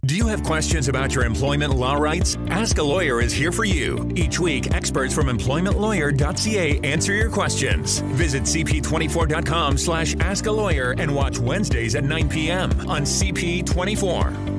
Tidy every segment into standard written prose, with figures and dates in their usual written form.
Do you have questions about your employment law rights? Ask a Lawyer is here for you. Each week, experts from EmploymentLawyer.ca answer your questions. Visit cp24.com/askalawyer and watch Wednesdays at 9 p.m. on CP24.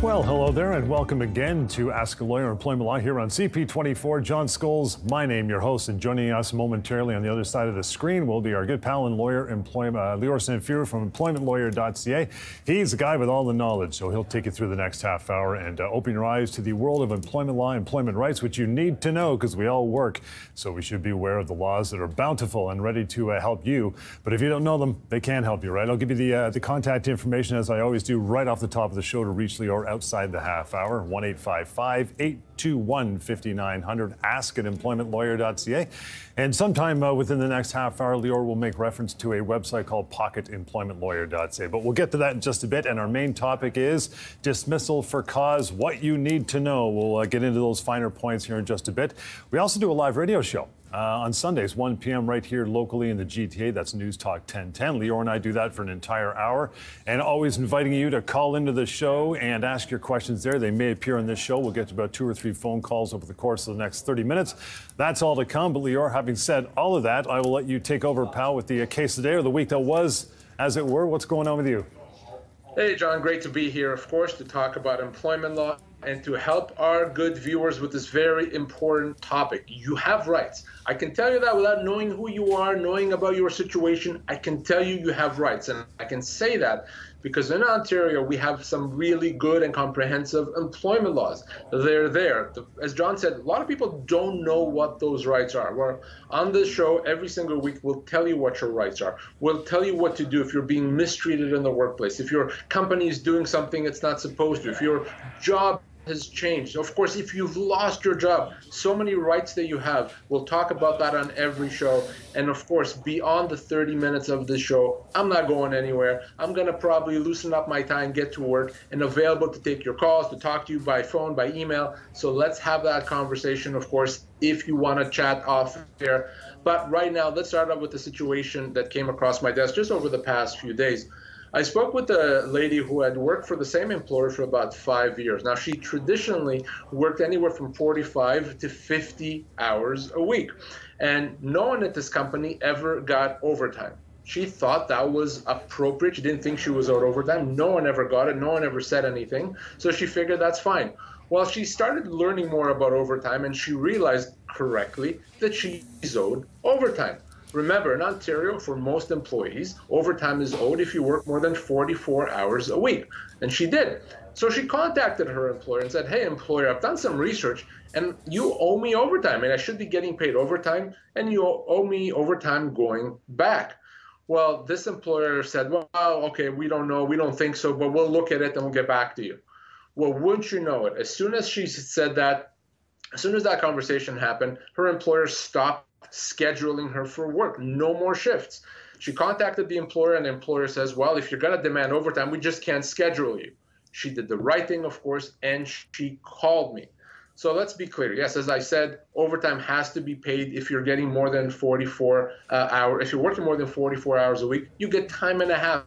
Well, hello there, and welcome again to Ask a Lawyer Employment Law here on CP24. John Scholes, my name, your host, and joining us momentarily on the other side of the screen will be our good pal and lawyer, Lior Sanfiru from EmploymentLawyer.ca. He's a guy with all the knowledge, so he'll take you through the next half hour and open your eyes to the world of employment law, employment rights, which you need to know because we all work. So we should be aware of the laws that are bountiful and ready to help you. But if you don't know them, they can help you, right? I'll give you the contact information, as I always do, right off the top of the show to reach Lior outside the half hour. 1-855-821-5900. Ask at EmploymentLawyer.ca. And sometime within the next half hour, Lior will make reference to a website called PocketEmploymentLawyer.ca. But we'll get to that in just a bit. And our main topic is dismissal for cause, what you need to know. We'll get into those finer points here in just a bit. We also do a live radio show on Sundays, 1 p.m. right here locally in the GTA. That's News Talk 1010. Lior and I do that for an entire hour, and always inviting you to call into the show and ask your questions there. They may appear on this show. We'll get to about 2 or 3 phone calls over the course of the next 30 minutes. That's all to come. But Lior, having said all of that, I will let you take over, pal, with the case of the day, or the week that was, as it were. What's going on with you? Hey, John, great to be here, of course, to talk about employment law and to help our good viewers with this very important topic. You have rights. I can tell you that without knowing who you are, knowing about your situation. I can tell you have rights. And I can say that because in Ontario, we have some really good and comprehensive employment laws. They're there. As John said, a lot of people don't know what those rights are. Well, on this show, every single week, we'll tell you what your rights are. We'll tell you what to do if you're being mistreated in the workplace, if your company is doing something it's not supposed to, if your job has changed. Of course, if you've lost your job, so many rights that you have. We'll talk about that on every show. And of course, beyond the 30 minutes of this show, I'm not going anywhere. I'm going to probably loosen up my time, get to work, and available to take your calls, to talk to you by phone, by email. So let's have that conversation, of course, if you want to chat off there. But right now, let's start off with the situation that came across my desk just over the past few days. I spoke with a lady who had worked for the same employer for about 5 years. Now, she traditionally worked anywhere from 45 to 50 hours a week. And no one at this company ever got overtime. She thought that was appropriate. She didn't think she was owed overtime. No one ever got it. No one ever said anything. So she figured that's fine. Well, she started learning more about overtime, and she realized correctly that she's owed overtime. Remember, in Ontario, for most employees, overtime is owed if you work more than 44 hours a week. And she did. So she contacted her employer and said, hey, employer, I've done some research, and you owe me overtime, and I should be getting paid overtime, and you owe me overtime going back. Well, this employer said, well, okay, we don't know, we don't think so, but we'll look at it and we'll get back to you. Well, wouldn't you know it, as soon as she said that, as soon as that conversation happened, her employer stopped scheduling her for work. No more shifts. She contacted the employer, and the employer says, well, if you're going to demand overtime, we just can't schedule you. She did the right thing, of course, and she called me. So let's be clear. Yes, as I said, overtime has to be paid if you're getting more than 44 hours. If you're working more than 44 hours a week, you get time and a half,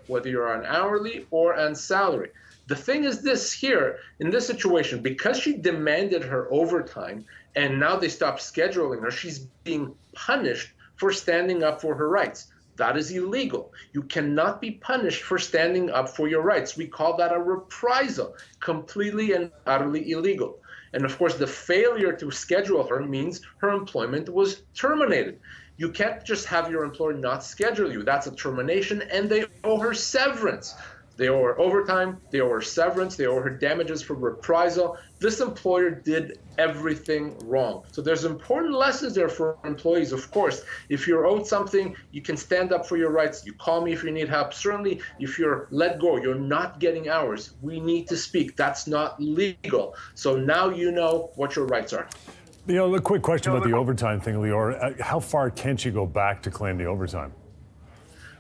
whether you're on hourly or on salary. The thing is this here, in this situation, because she demanded her overtime and now they stopped scheduling her, she's being punished for standing up for her rights. That is illegal. You cannot be punished for standing up for your rights. We call that a reprisal, completely and utterly illegal. And of course, the failure to schedule her means her employment was terminated. You can't just have your employer not schedule you. That's a termination, and they owe her severance. They owe her overtime, they owe her severance, they owe her damages for reprisal. This employer did everything wrong. So there's important lessons there for employees. Of course, if you're owed something, you can stand up for your rights. You call me if you need help. Certainly, if you're let go, you're not getting hours, we need to speak. That's not legal. So now you know what your rights are. You know, a quick question about the overtime thing, Lior. How far can she go back to claim the overtime?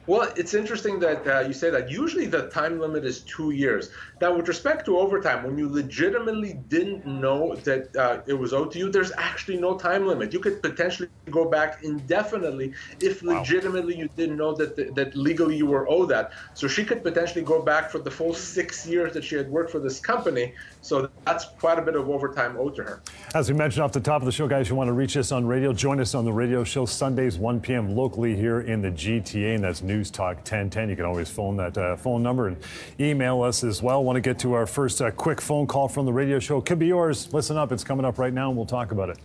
Well, it's interesting that you say that. Usually the time limit is 2 years. Now, with respect to overtime, when you legitimately didn't know that it was owed to you, there's actually no time limit. You could potentially go back indefinitely if legitimately you didn't know that legally you were owed that. So she could potentially go back for the full 6 years that she had worked for this company. So that's quite a bit of overtime owed to her. As we mentioned off the top of the show, guys, you want to reach us on radio, join us on the radio show Sundays, 1 p.m. locally here in the GTA, and that's News Talk 1010. You can always phone that phone number and email us as well. Want to get to our first quick phone call from the radio show. Could be yours. Listen up. It's coming up right now, and we'll talk about it.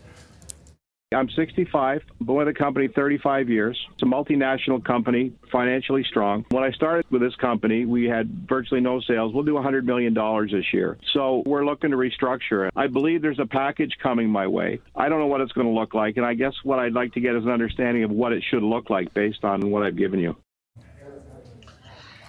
I'm 65, been with the company 35 years. It's a multinational company, financially strong. When I started with this company, we had virtually no sales. We'll do $100 million this year. So we're looking to restructure it. I believe there's a package coming my way. I don't know what it's going to look like, and I guess what I'd like to get is an understanding of what it should look like based on what I've given you.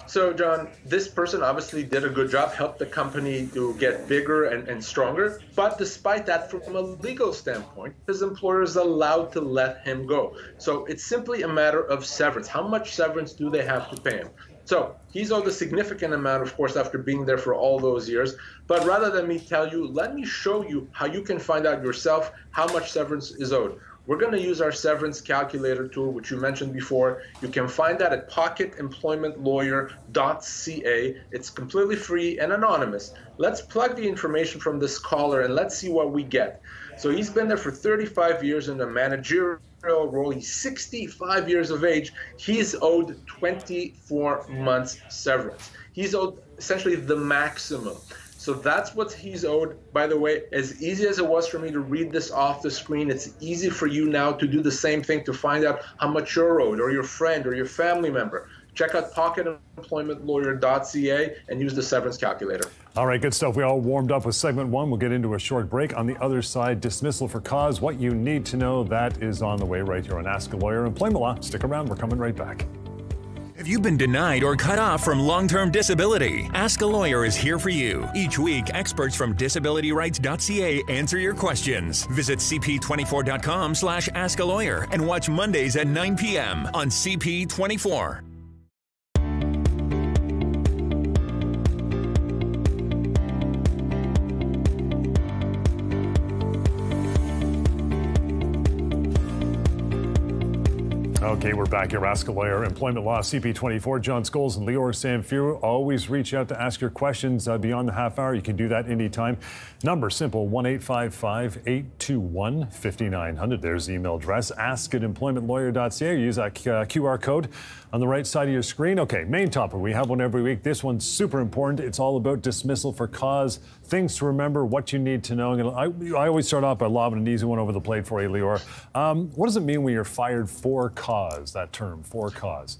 So, John, this person obviously did a good job, helped the company to get bigger and stronger. But despite that, from a legal standpoint, his employer is allowed to let him go. So it's simply a matter of severance. How much severance do they have to pay him? So he's owed a significant amount, of course, after being there for all those years. But rather than me tell you, let me show you how you can find out yourself how much severance is owed. We're going to use our severance calculator tool, which you mentioned before. You can find that at EmploymentLawyer.ca. It's completely free and anonymous. Let's plug the information from this caller and let's see what we get. So he's been there for 35 years in a managerial role. He's 65 years of age. He's owed 24 months severance. He's owed essentially the maximum. So that's what he's owed. By the way, as easy as it was for me to read this off the screen, it's easy for you now to do the same thing to find out how much you're owed, or your friend or your family member. Check out EmploymentLawyer.ca and use the severance calculator. All right, good stuff. We all warmed up with segment one. We'll get into a short break. On the other side, dismissal for cause. What you need to know, that is on the way right here on Ask a Lawyer. Employment Law. Stick around. We're coming right back. If you've been denied or cut off from long-term disability, Ask a Lawyer is here for you. Each week, experts from disabilityrights.ca answer your questions. Visit cp24.com/askalawyer and watch Mondays at 9 p.m. on CP24. Okay, we're back here. Ask a Lawyer, Employment Law, CP24. John Scholes and Lior Samfiru. Always reach out to ask your questions beyond the half hour. You can do that anytime. Number simple, 1-855-821-5900. There's the email address. Ask at EmploymentLawyer.ca. Use that QR code on the right side of your screen. Okay, main topic. We have one every week. This one's super important. It's all about dismissal for cause. Things to remember, what you need to know. And I always start off by lobbing an easy one over the plate for you, Lior. What does it mean when you're fired for cause, that term, for cause?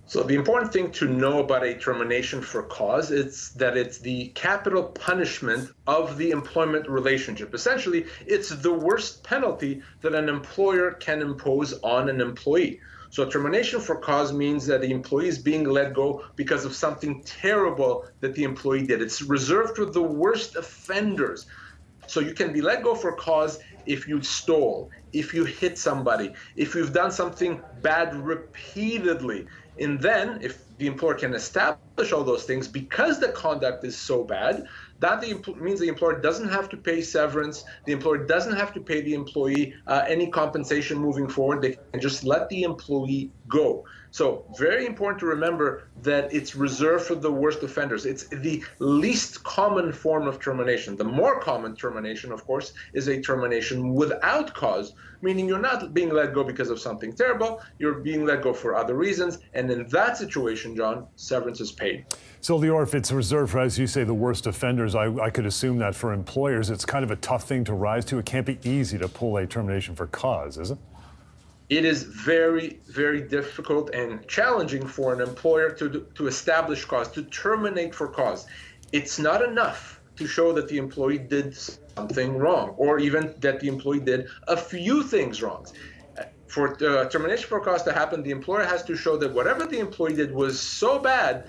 So the important thing to know about a termination for cause is that it's the capital punishment of the employment relationship. Essentially, it's the worst penalty that an employer can impose on an employee. So termination for cause means that the employee is being let go because of something terrible that the employee did. It's reserved for the worst offenders. So you can be let go for cause if you stole, if you hit somebody, if you've done something bad repeatedly. And then if the employer can establish all those things because the conduct is so bad, that means the employer doesn't have to pay severance. The employer doesn't have to pay the employee any compensation moving forward. They can just let the employee go. So very important to remember that it's reserved for the worst offenders. It's the least common form of termination. The more common termination, of course, is a termination without cause, meaning you're not being let go because of something terrible. You're being let go for other reasons. And in that situation, John, severance is paid. So, Lior, if it's reserved for, as you say, the worst offenders, I could assume that for employers, it's kind of a tough thing to rise to. It can't be easy to pull a termination for cause, is it? It is very, very difficult and challenging for an employer to establish cause, to terminate for cause. It's not enough to show that the employee did something wrong, or even that the employee did a few things wrong. For termination for cause to happen, the employer has to show that whatever the employee did was so bad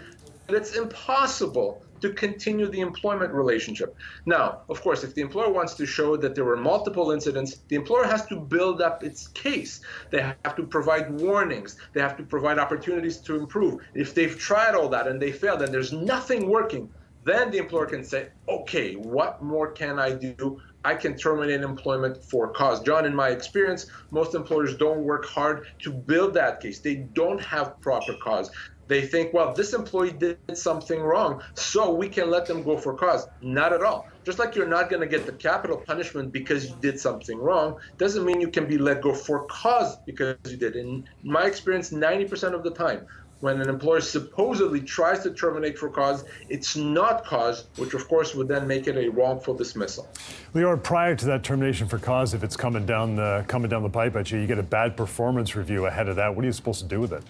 it's impossible to continue the employment relationship. Now, of course, if the employer wants to show that there were multiple incidents, the employer has to build up its case. They have to provide warnings. They have to provide opportunities to improve. If they've tried all that and they failed and there's nothing working, then the employer can say, okay, what more can I do? I can terminate employment for cause. John, in my experience, most employers don't work hard to build that case. They don't have proper cause. They think, well, this employee did something wrong, so we can let them go for cause. Not at all. Just like you're not going to get the capital punishment because you did something wrong, doesn't mean you can be let go for cause because you did. In my experience, 90% of the time, when an employer supposedly tries to terminate for cause, it's not cause, which of course would then make it a wrongful dismissal. Lior, prior to that termination for cause, if it's coming down the pipe at you, you get a bad performance review ahead of that. What are you supposed to do with it?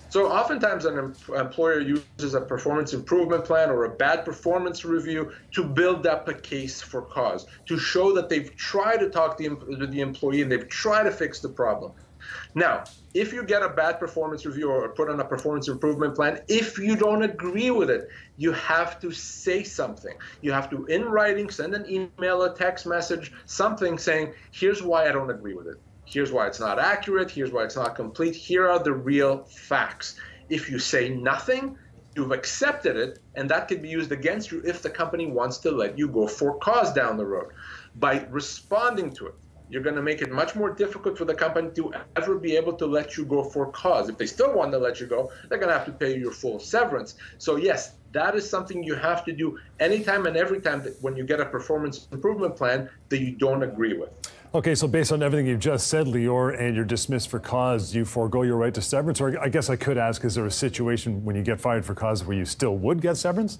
So oftentimes an employer uses a performance improvement plan or a bad performance review to build up a case for cause, to show that they've tried to talk to the employee and they've tried to fix the problem. Now, if you get a bad performance review or put on a performance improvement plan, if you don't agree with it, you have to say something. You have to, in writing, send an email, a text message, something saying, here's why I don't agree with it. Here's why it's not accurate. Here's why it's not complete. Here are the real facts. If you say nothing, you've accepted it, and that could be used against you if the company wants to let you go for cause down the road. By responding to it, you're going to make it much more difficult for the company to ever be able to let you go for cause. If they still want to let you go, they're going to have to pay you your full severance. So yes, that is something you have to do anytime and every time that when you get a performance improvement plan that you don't agree with. Okay, so based on everything you've just said, Lior, and you're dismissed for cause, do you forego your right to severance? Or I guess I could ask, is there a situation when you get fired for cause where you still would get severance?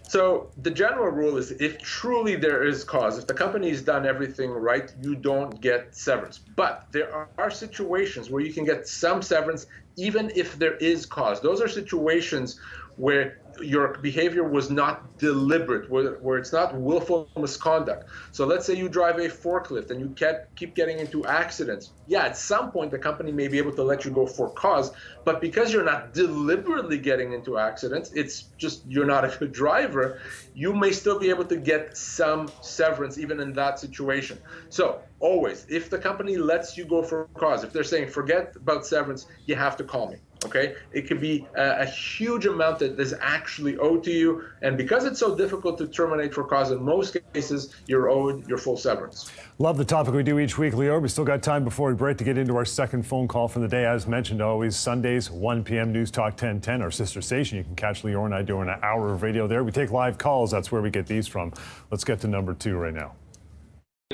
So the general rule is if truly there is cause, if the company has done everything right, you don't get severance. But there are situations where you can get some severance even if there is cause. Those are situations where your behavior was not deliberate, where it's not willful misconduct. So let's say you drive a forklift and you keep getting into accidents. Yeah, at some point the company may be able to let you go for cause, but because you're not deliberately getting into accidents, it's just you're not a good driver, you may still be able to get some severance even in that situation. So always, if the company lets you go for cause, if they're saying forget about severance, you have to call me. Okay, it could be a huge amount that is actually owed to you, and because it's so difficult to terminate for cause, in most cases, you're owed your full severance. Love the topic we do each week, Lior. We still got time before we break to get into our second phone call for the day. As mentioned, always Sundays, 1 p.m. News Talk 1010, our sister station. You can catch Lior and I doing an hour of radio there. We take live calls. That's where we get these from. Let's get to number 2 right now.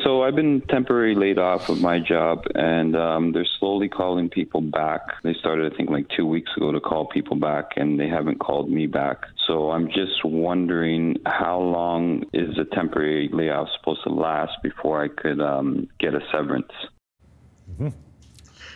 So I've been temporarily laid off of my job, and they're slowly calling people back. They started, I think, like 2 weeks ago to call people back, and they haven't called me back. So I'm just wondering, how long is a temporary layoff supposed to last before I could get a severance? Mm-hmm.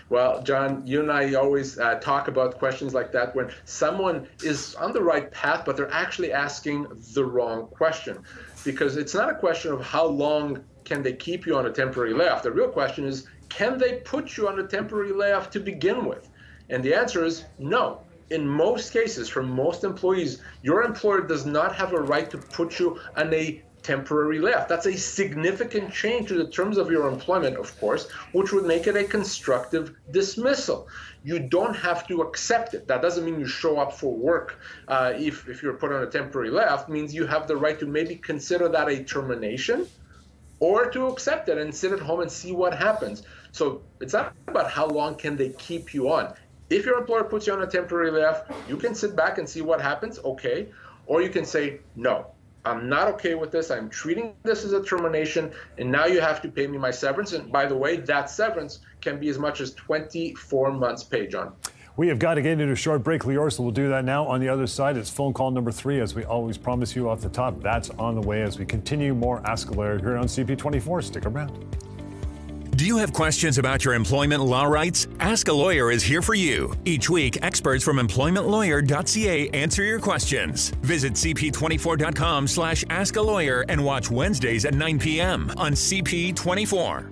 Well, John, you and I always talk about questions like that when someone is on the right path, but they're actually asking the wrong question. Because it's not a question of how long can they keep you on a temporary layoff. The real question is, can they put you on a temporary layoff to begin with? And the answer is no. In most cases, for most employees, your employer does not have a right to put you on a temporary layoff. That's a significant change to the terms of your employment, of course, which would make it a constructive dismissal. You don't have to accept it. That doesn't mean you show up for work if you're put on a temporary layoff. It means you have the right to maybe consider that a termination or to accept it and sit at home and see what happens. So it's not about how long can they keep you on. If your employer puts you on a temporary layoff, you can sit back and see what happens, okay, or you can say, no, I'm not okay with this. I'm treating this as a termination, and now you have to pay me my severance. And by the way, that severance can be as much as 24 months pay, John. We have got to get into a short break, Lior, so we'll do that now. On the other side, it's phone call number 3, as we always promise you off the top. That's on the way as we continue more Ask a Lawyer here on CP24. Stick around. Do you have questions about your employment law rights? Ask a Lawyer is here for you. Each week, experts from EmploymentLawyer.ca answer your questions. Visit cp24.com/askalawyer and watch Wednesdays at 9 p.m. on CP24.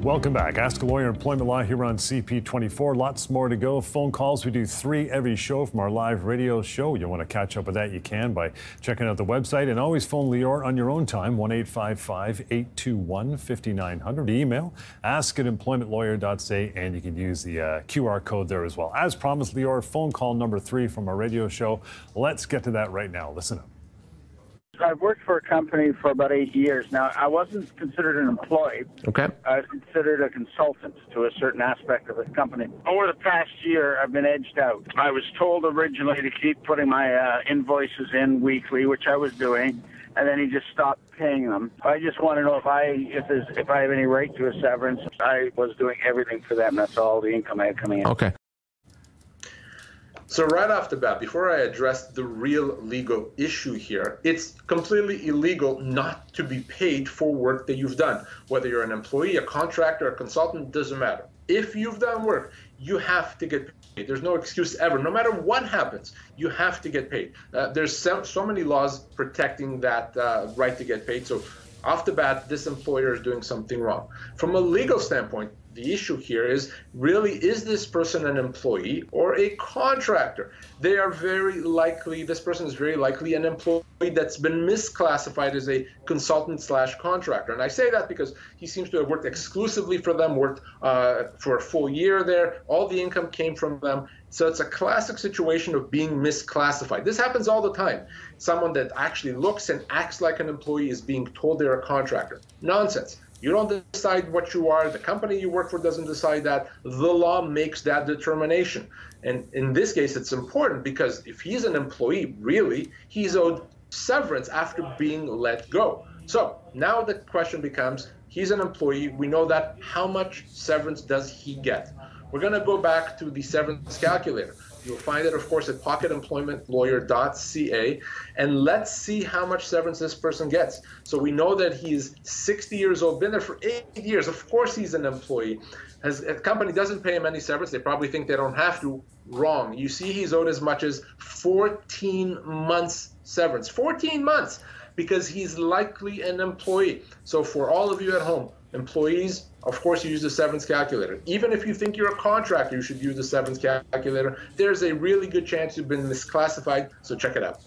Welcome back. Ask a Lawyer, Employment Law here on CP24. Lots more to go. Phone calls. We do 3 every show from our live radio show. You want to catch up with that, you can by checking out the website. And always phone Lior on your own time, 1-855-821-5900. Email ask@employmentlawyer.ca, and you can use the QR code there as well. As promised, Lior, phone call number 3 from our radio show. Let's get to that right now. Listen up. I've worked for a company for about 8 years now. I wasn't considered an employee. Okay. I was considered a consultant to a certain aspect of the company. Over the past year, I've been edged out. I was told originally to keep putting my invoices in weekly, which I was doing, and then he just stopped paying them. I just want to know if I have any right to a severance. I was doing everything for them. That's all the income I had coming in. Okay. So right off the bat, before I address the real legal issue here, it's completely illegal not to be paid for work that you've done. Whether you're an employee, a contractor, a consultant, doesn't matter. If you've done work, you have to get paid. There's no excuse ever. No matter what happens, you have to get paid. There's so many laws protecting that right to get paid. So off the bat, this employer is doing something wrong. From a legal standpoint, the issue here is really, is this person an employee or a contractor? They are very likely, this person is very likely an employee that's been misclassified as a consultant/contractor. And I say that because he seems to have worked exclusively for them, worked for a full year there. All the income came from them. So it's a classic situation of being misclassified. This happens all the time. Someone that actually looks and acts like an employee is being told they're a contractor. Nonsense. You don't decide what you are. The company you work for doesn't decide that. The law makes that determination. And in this case, it's important because if he's an employee, really, he's owed severance after being let go. So now the question becomes, he's an employee. We know that. How much severance does he get? We're going to go back to the severance calculator. You'll find it, of course, at pocketemploymentlawyer.ca. And let's see how much severance this person gets. So we know that he's 60 years old, been there for 8 years. Of course he's an employee. A company doesn't pay him any severance. They probably think they don't have to. Wrong. You see he's owed as much as 14 months severance. 14 months, because he's likely an employee. So for all of you at home, employees, of course, you use the severance calculator. Even if you think you're a contractor, you should use the severance calculator. There's a really good chance you've been misclassified, so check it out.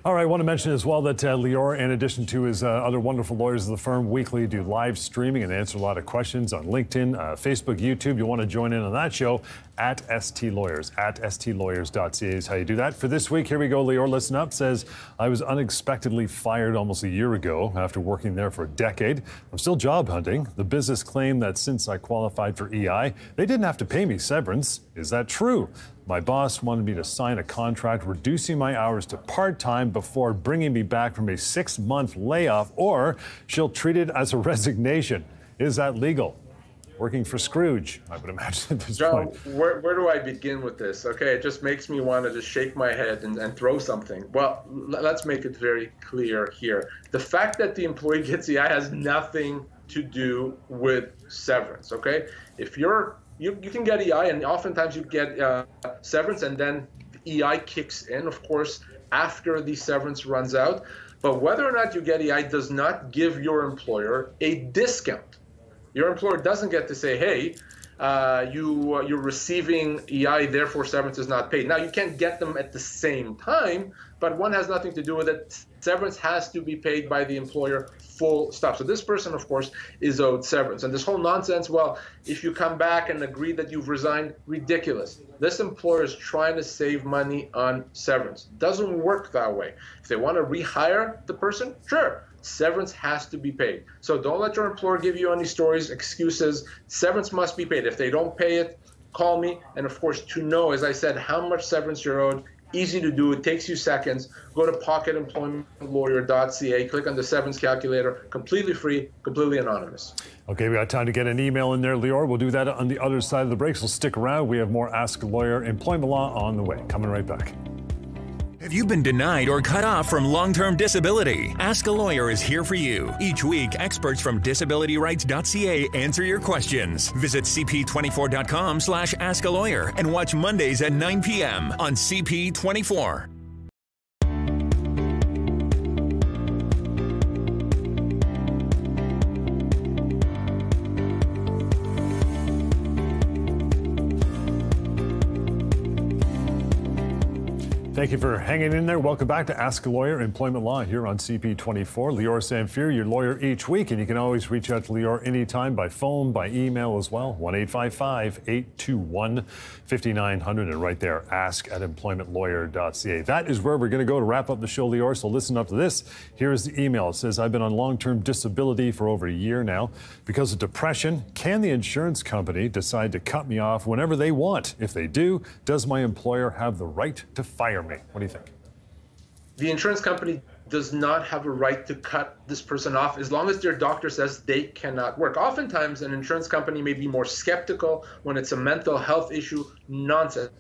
All right, I want to mention as well that Lior, in addition to his other wonderful lawyers of the firm, weekly do live streaming and answer a lot of questions on LinkedIn, Facebook, YouTube. You want to join in on that show at STLawyers, at STLawyers.ca is how you do that. For this week, here we go. Lior, listen up, says, I was unexpectedly fired almost a year ago after working there for a decade. I'm still job hunting. The business claimed that since I qualified for EI, they didn't have to pay me severance. Is that true? My boss wanted me to sign a contract reducing my hours to part-time before bringing me back from a 6-month layoff, or she'll treat it as a resignation. Is that legal? Working for Scrooge, I would imagine at this point. Where do I begin with this? Okay, it just makes me want to just shake my head and throw something. Well, let's make it very clear here. The fact that the employee gets EI has nothing to do with severance, okay? If you can get EI, and oftentimes you get severance, and then EI kicks in, of course, after the severance runs out. But whether or not you get EI does not give your employer a discount. Your employer doesn't get to say, hey, you're receiving EI, therefore severance is not paid. Now, you can't get them at the same time, but one has nothing to do with it. Severance has to be paid by the employer, full stop. So this person, of course, is owed severance. And this whole nonsense, well, if you come back and agree that you've resigned, ridiculous. This employer is trying to save money on severance. Doesn't work that way. If they want to rehire the person, sure. Severance has to be paid. So don't let your employer give you any stories, excuses. Severance must be paid. If they don't pay it, call me. And of course, to know, as I said, how much severance you're owed, easy to do. It takes you seconds. Go to pocketemploymentlawyer.ca, click on the severance calculator, completely free, completely anonymous. Okay, we got time to get an email in there, Lior. We'll do that on the other side of the break, so stick around. We have more Ask a Lawyer Employment Law on the way. Coming right back. Have you been denied or cut off from long-term disability? Ask a Lawyer is here for you. Each week, experts from disabilityrights.ca answer your questions. Visit cp24.com/askalawyer and watch Mondays at 9 p.m. on CP24. Thank you for hanging in there. Welcome back to Ask a Lawyer, Employment Law here on CP24. Lior Samfiru, your lawyer each week, and you can always reach out to Lior anytime by phone, by email as well. 1-855-821-5900, and right there, ask@EmploymentLawyer.ca. That is where we're going to go to wrap up the show, Lior, so listen up to this. Here's the email. It says, I've been on long-term disability for over a year now. Because of depression, can the insurance company decide to cut me off whenever they want? If they do, does my employer have the right to fire me? What do you think? The insurance company does not have a right to cut this person off as long as their doctor says they cannot work. Oftentimes, an insurance company may be more skeptical when it's a mental health issue. Nonsense.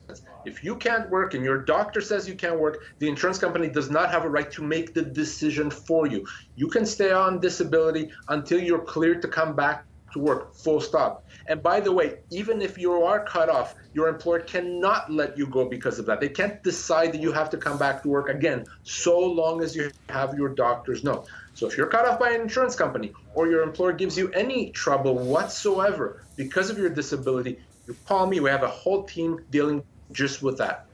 If you can't work and your doctor says you can't work, the insurance company does not have a right to make the decision for you. You can stay on disability until you're cleared to come back to work, full stop. And by the way, even if you are cut off, your employer cannot let you go because of that. They can't decide that you have to come back to work again, so long as you have your doctor's note. So if you're cut off by an insurance company or your employer gives you any trouble whatsoever because of your disability, you call me. We have a whole team dealing just with that.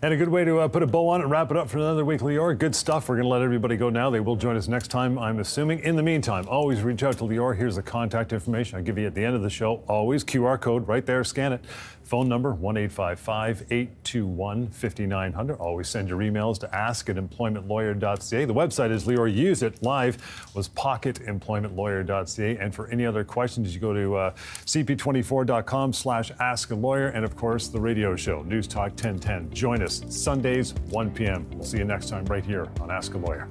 And a good way to put a bow on it and wrap it up for another week, Lior. Good stuff. We're going to let everybody go now. They will join us next time, I'm assuming. In the meantime, always reach out to Lior. Here's the contact information I'll give you at the end of the show. Always QR code right there. Scan it. Phone number 1-855-821-5900. Always send your emails to ask@employmentlawyer.ca. The website is Lior used it live was pocketemploymentlawyer.ca. And for any other questions, you go to cp24.com/askalawyer. And of course, the radio show, News Talk 1010. Join us Sundays, 1 p.m. We'll see you next time right here on Ask a Lawyer.